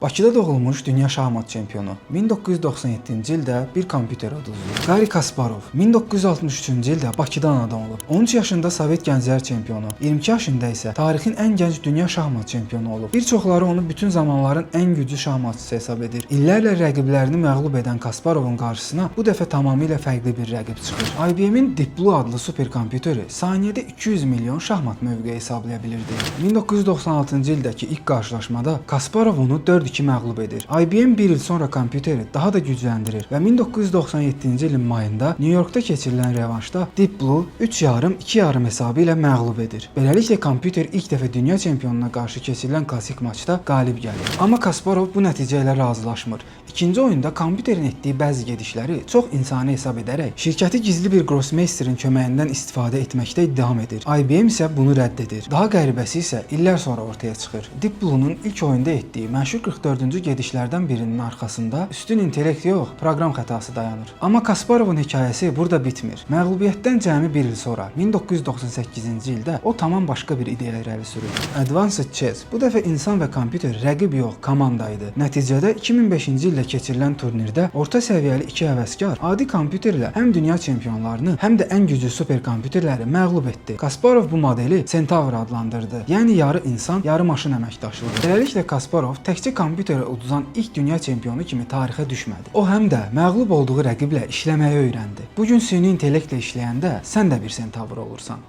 Bakıda doğulmuş dünya şahmat çempionu, 1997-ci ildə bir kompüter uduzdu. Qari Kasparov 1963-cü ildə Bakıda anadan olub. 13 yaşında Sovet Gənclər çempionu, 22 yaşında isə tarixin ən gənc dünya şahmat çempionu olub. Bir çoxları onu bütün zamanların ən güclü şahmatçısı hesab edir. İllərlə rəqiblərini məğlub edən Kasparovun qarşısına bu dəfə tamamilə fərqli bir rəqib çıxır. IBM-in Deep Blue adlı superkompüteri saniyədə 200 milyon şahmat mövqeyi hesablaya bilirdi. 1996-cı ildəki ilk qarşılaşmada Kasparov onu 4-2 məğlub edir. IBM bir il sonra kompüteri daha da gücləndirir və 1997-ci ilin mayında New Yorkda keçirilən revanşda Deep Blue 3,5-2,5 hesabı ilə məğlub edir. Beləliklə kompüter ilk dəfə dünya çempionuna qarşı keçirilən klassik maçda qalib gəlir. Amma Kasparov bu nəticə ilə razılaşmır. İkinci oyunda kompüterin etdiyi bəzi gedişləri çox insani hesab edərək şirkəti gizli bir grossmeisterin köməyindən istifadə etməkdə ittiham edir. IBM isə bunu rədd edir. Daha qəribəsi isə illər sonra ortaya çıxır. Deep Blue'nun ilk oyunda etdiyi məşhur 44-cü gedişlərdən birinin arxasında üstün intellekt yox, proqram xətası dayanır. Amma Kasparovun hekayəsi burada bitmir. Məğlubiyyətdən cəmi bir il sonra 1998-ci ildə o tamam başqa bir ideya irəli sürür. Advanced Chess. Bu dəfə insan və kompüter rəqib yox, komanda idi. Nəticədə 2005-ci ildə keçirilən turnirdə orta səviyyəli iki həvəskar adi kompüterlə həm dünya çempionlarını, həm də ən güclü superkompüterləri məğlub etdi. Kasparov bu modeli Centaur adlandırdı. Yəni yarı insan, yarı maşın əməkdaşlığı. Beləliklə Kasparov təkcə kompüterə uduzan ilk dünya çempionu kimi tarixə düşmədi. O həm də məğlub olduğu rəqiblə işləməyi öyrəndi. Bu gün süni intellektlə işləyəndə sən də bir Centaur olursan.